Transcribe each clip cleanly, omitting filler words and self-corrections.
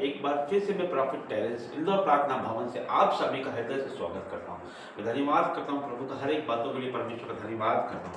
एक बार फिर से मैं प्रॉफिट टेरेंस इंदौर प्रार्थना भवन से आप सभी का हृदय से स्वागत करता हूँ। मैं धन्यवाद करता हूँ प्रभु का हर एक बातों के लिए, परमेश्वर का धन्यवाद करता हूँ।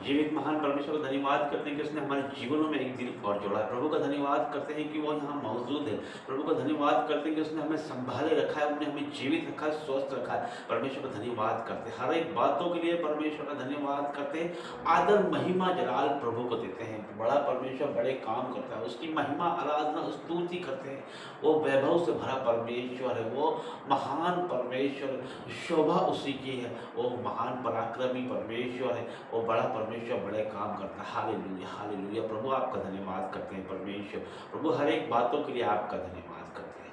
जीवित महान परमेश्वर का धन्यवाद करते हैं कि उसने हमारे जीवनों में एक दिन और जोड़ा है। प्रभु का धन्यवाद करते हैं कि वो यहाँ मौजूद है। प्रभु का धन्यवाद करते हैं कि उसने हमें संभाले रखा है, उसने हमें जीवित रखा है, स्वस्थ रखा है। परमेश्वर का धन्यवाद करते हैं, हर एक बातों के लिए परमेश्वर का धन्यवाद करते हैं। आदर महिमा जलाल प्रभु को देते हैं। बड़ा परमेश्वर बड़े काम करता है, उसकी महिमा आराधना स्तुति करते हैं। वो वैभव से भरा परमेश्वर है, वो महान परमेश्वर, शोभा उसी की है। वो महान पराक्रमी परमेश्वर है, वो बड़ा परमेश्वर बड़े काम करता है। Hallelujah hallelujah. प्रभु आपका धन्यवाद करते हैं परमेश्वर। प्रभु हर एक बातों के लिए आपका धन्यवाद करते हैं।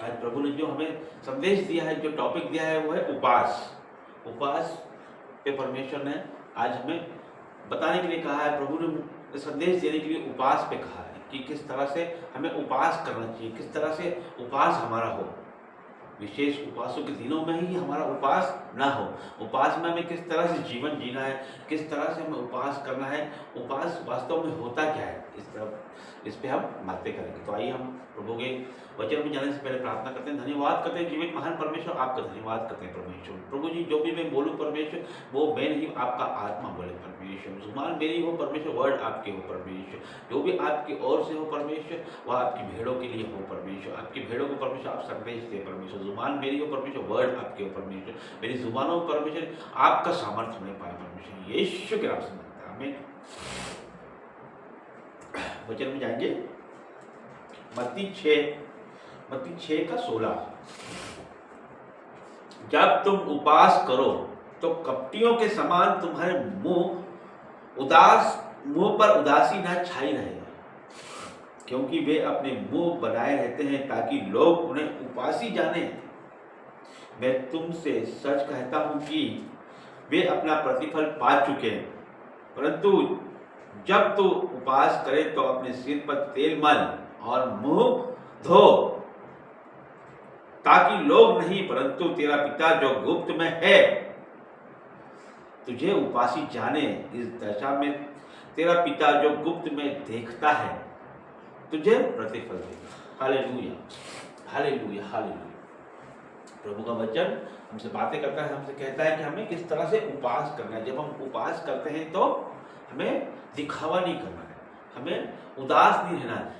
आज प्रभु ने जो हमें संदेश दिया है, जो टॉपिक दिया है, वो है उपास। उपास पे परमेश्वर ने आज हमें बताने के लिए कहा है। प्रभु ने संदेश देने के लिए उपास पे कहा है कि किस तरह से हमें उपास करना चाहिए, किस तरह से उपास हमारा हो। विशेष उपासों के दिनों में ही हमारा उपास ना हो। उपास में हमें किस तरह से जीवन जीना है, किस तरह से हमें उपास करना है, उपास वास्तव में होता क्या है, इस पे हम बातें करेंगे। तो आइए हम प्रभु के वचन में जाने से पहले प्रार्थना करते हैं, धन्यवाद करते हैं जीवित महान परमेश्वर, आपका धन्यवाद करते हैं परमेश्वर। प्रभु जी, जो भी मैं बोलूँ परमेश्वर, वो मैं नहीं, आपका आत्मा बोले परमेश्वर। जुबान मेरी हो परमेश्वर, वर्ड आपके हो परमेश्वर। जो भी आपकी ओर से हो परमेश्वर, वह आपकी भेड़ों के लिए हो परमेश्वर। आपकी भेड़ों को परमेश्वर आप संदेश दे परमेश्वर। जुबान मेरी हो परमेश्वर, वर्ड आपके हो परमेश्वर। मेरी जुबानों परमेश्वर आपका सामर्थ्य होने पाए परमेश्वर। यीशु के नाम से मांगता हूं, आमीन। वचन में जाएंगे मत्ती 6:16। जब तुम उपास करो तो कपटियों के समान तुम्हारे मुंह पर उदासी न छाई रहेगा, क्योंकि वे अपने मुंह बनाए रहते हैं ताकि लोग उन्हें उपासी जाने। मैं तुमसे सच कहता हूं कि वे अपना प्रतिफल पा चुके हैं। परंतु जब तू उपास करे तो अपने सिर पर तेल मल और मुंह धो, ताकि लोग नहीं परंतु तेरा पिता जो गुप्त में है तुझे उपासी जाने। इस दशा में तेरा पिता जो गुप्त में देखता है तुझे प्रतिफल देगा। Hallelujah hallelujah hallelujah. प्रभु का वचन हमसे बातें करता है, हमसे कहता है कि हमें किस तरह से उपास करना है। जब हम उपास करते हैं तो हमें दिखावा नहीं करना है, हमें उदास नहीं रहना है।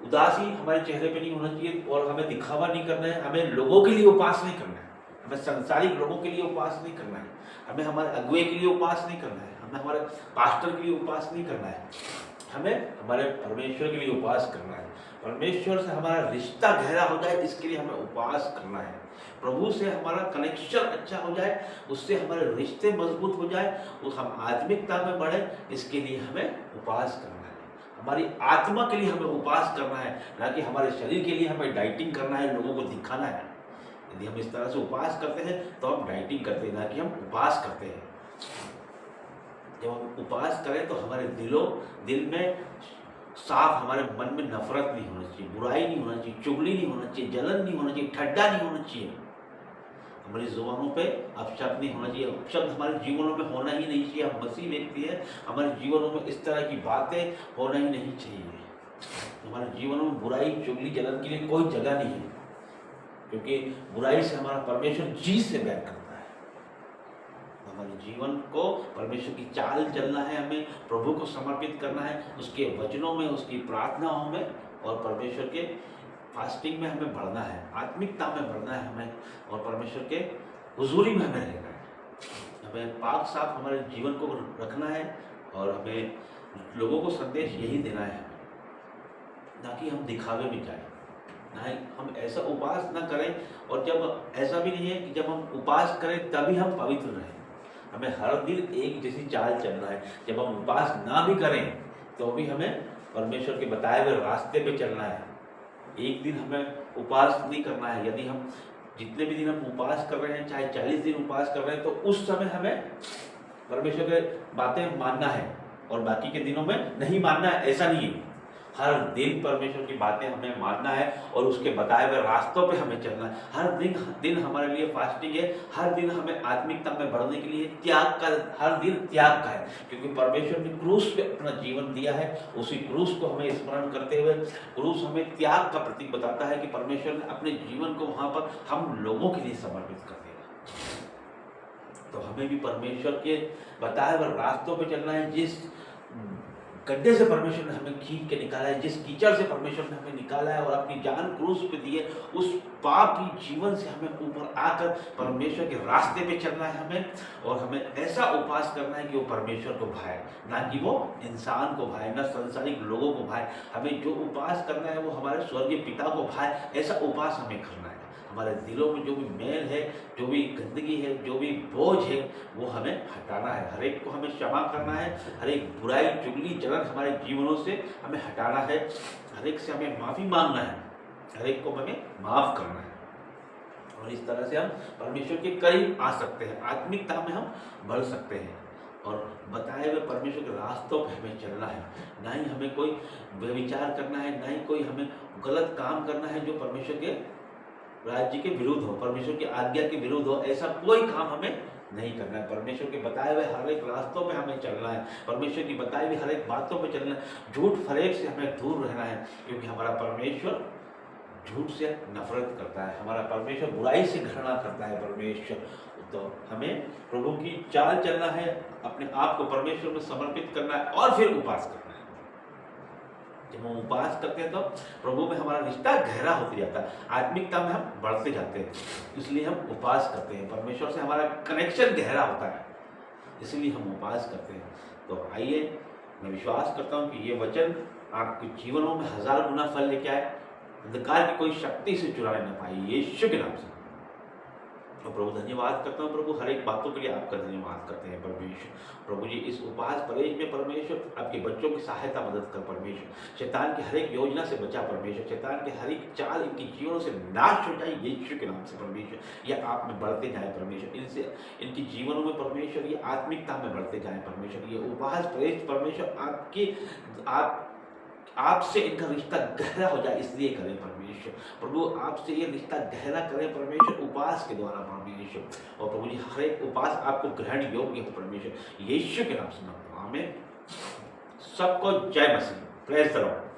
उदासी हमारे चेहरे पे नहीं होना चाहिए और हमें दिखावा नहीं करना है। हमें लोगों के लिए उपास नहीं करना है, हमें सांसारिक लोगों के लिए उपास नहीं करना है, हमें हमारे अगुए के लिए उपास नहीं करना है, हमें हमारे पास्टर के लिए उपास नहीं करना है, हमें हमारे परमेश्वर के लिए उपास करना है। परमेश्वर से हमारा रिश्ता गहरा हो जाए, इसके लिए हमें उपास करना है। प्रभु से हमारा कनेक्शन अच्छा हो जाए, उससे हमारे रिश्ते मजबूत हो जाए, उस हम आत्मिकता में बढ़े, इसके लिए हमें उपास करना है। हमारी आत्मा के लिए हमें उपास करना है, ना कि हमारे शरीर के लिए हमें डाइटिंग करना है, लोगों को दिखाना है। यदि हम इस तरह से उपास करते हैं तो हम डाइटिंग करते हैं, ना कि हम उपास करते हैं। जब हम उपास करें तो हमारे दिल में साफ, हमारे मन में नफरत नहीं होना चाहिए, बुराई नहीं होना चाहिए, चुगली नहीं होना चाहिए, जलन नहीं होना चाहिए, ठड्डा नहीं होना चाहिए। हमारी जुबानों पे अपशब्द नहीं होना चाहिए, अपशब्द हमारे जीवनों में होना ही नहीं चाहिए। हम मसीह व्यक्ति है, हमारे जीवनों में इस तरह की बातें होना ही नहीं चाहिए। हमारे जीवनों में बुराई, चुगली, जलन के लिए कोई जगह नहीं है, क्योंकि बुराई से हमारा परमेश्वर जी से बैर करता है। हमारे जीवन को परमेश्वर की चाल चलना है, हमें प्रभु को समर्पित करना है, उसके वचनों में, उसकी प्रार्थनाओं में और परमेश्वर के फास्टिंग में हमें बढ़ना है, आत्मिकता में बढ़ना है हमें, और परमेश्वर के हुजूरी में हमें रहना है। हमें पाक साफ हमारे जीवन को रखना है और हमें लोगों को संदेश यही देना है, ना कि हम दिखावे में जाएं, ना हम ऐसा उपास ना करें। और जब ऐसा भी नहीं है कि जब हम उपास करें तभी हम पवित्र रहें। हमें हर दिन एक जैसी चाल चलना है। जब हम उपास ना भी करें तो भी हमें परमेश्वर के बताए हुए रास्ते पे चलना है। एक दिन हमें उपास नहीं करना है। यदि हम जितने भी दिन हम उपास कर रहे हैं, चाहे 40 दिन उपास कर रहे हैं, तो उस समय हमें परमेश्वर के बातें मानना है और बाकी के दिनों में नहीं मानना है, ऐसा नहीं है। हर दिन परमेश्वर की बातें हमें मानना है और उसके बताए हुए रास्तों पे हमें चलना है। हर दिन हमारे लिए फास्टिंग है, हर दिन हमें आत्मिकता में बढ़ने के लिए त्याग का, हर दिन त्याग का है, क्योंकि परमेश्वर ने क्रूस पे अपना जीवन दिया है। उसी क्रूस को हमें स्मरण करते हुए, क्रूस हमें त्याग का प्रतीक बताता है कि परमेश्वर ने अपने जीवन को वहाँ पर हम लोगों के लिए समर्पित कर दिया। तो हमें भी परमेश्वर के बताए हुए रास्तों पे चलना है। जिस गड्ढे से परमेश्वर ने हमें खींच के निकाला है, जिस कीचड़ से परमेश्वर ने हमें निकाला है और अपनी जान क्रूस पे दी है, उस पापी जीवन से हमें ऊपर आकर परमेश्वर के रास्ते पे चलना है हमें। और हमें ऐसा उपवास करना है कि वो परमेश्वर को भाए, ना कि वो इंसान को भाए, ना संसारिक लोगों को भाए। हमें जो उपवास करना है वो हमारे स्वर्गीय पिता को भाए, ऐसा उपवास हमें करना है। हमारे दिलों में जो भी मैल है, जो भी गंदगी है, जो भी बोझ है, वो हमें हटाना है। हर एक को हमें क्षमा करना है। हर एक बुराई, चुगली, जलन हमारे जीवनों से हमें हटाना है। हर एक से हमें माफ़ी मांगना है, हर एक को हमें माफ़ करना है। और इस तरह से हम परमेश्वर के करीब आ सकते हैं, आत्मिकता में हम बढ़ सकते हैं और बताए हुए परमेश्वर के रास्तों पर हमें चलना है। ना ही हमें कोई व्यभिचार करना है, ना ही कोई हमें गलत काम करना है जो परमेश्वर के राज्य के विरुद्ध हो, परमेश्वर की आज्ञा के विरुद्ध हो। ऐसा कोई काम हमें नहीं करना है। परमेश्वर के बताए हुए हर एक रास्तों पे हमें चलना है, परमेश्वर की बताई हुई हर एक बातों पे चलना है। झूठ फरेब से हमें दूर रहना है, क्योंकि हमारा परमेश्वर झूठ से नफरत करता है, हमारा परमेश्वर बुराई से घृणा करता है परमेश्वर। तो हमें प्रभु की चाल चलना है, अपने आप को परमेश्वर में समर्पित करना है और फिर उपवास करना है। जब हम उपवास करते हैं तो प्रभु में हमारा रिश्ता गहरा होते जाता है, आत्मिकता में हम बढ़ते जाते हैं। इसलिए हम उपवास करते हैं, परमेश्वर से हमारा कनेक्शन गहरा होता है, इसलिए हम उपवास करते हैं। तो आइए, मैं विश्वास करता हूँ कि ये वचन आपके जीवनों में 1000 गुना फल लेके आए, अंधकार की कोई शक्ति से चुरा न पाई, यीशु के नाम से। और प्रभु धन्यवाद करता हूँ प्रभु, हर एक बातों के लिए आपका धन्यवाद करते हैं परमेश्वर। प्रभु जी, इस उपवास परहेज में परमेश्वर आपके बच्चों की सहायता मदद कर परमेश्वर। शैतान की हर एक योजना से बचा परमेश्वर, शैतान के हर एक चाल इनकी जीवनों से नाश हो जाए यीशु के नाम से परमेश्वर। यह आप में बढ़ते जाए परमेश्वर, इनसे इनकी जीवनों में परमेश्वर ये आत्मिकता में बढ़ते जाए परमेश्वर। ये उपवास परहेज परमेश्वर आपसे इनका रिश्ता गहरा हो जाए, इसलिए करें परमेश्वर। प्रभु आपसे ये रिश्ता गहरा करें परमेश्वर, उपवास के द्वारा परमेश्वर। और प्रभु जी, हर एक उपवास आपको ग्रहण योग्य हो परमेश्वर, यीशु के नाम से मांगता हूं, आमीन। सबको जय मसीह, प्रेज द लॉर्ड।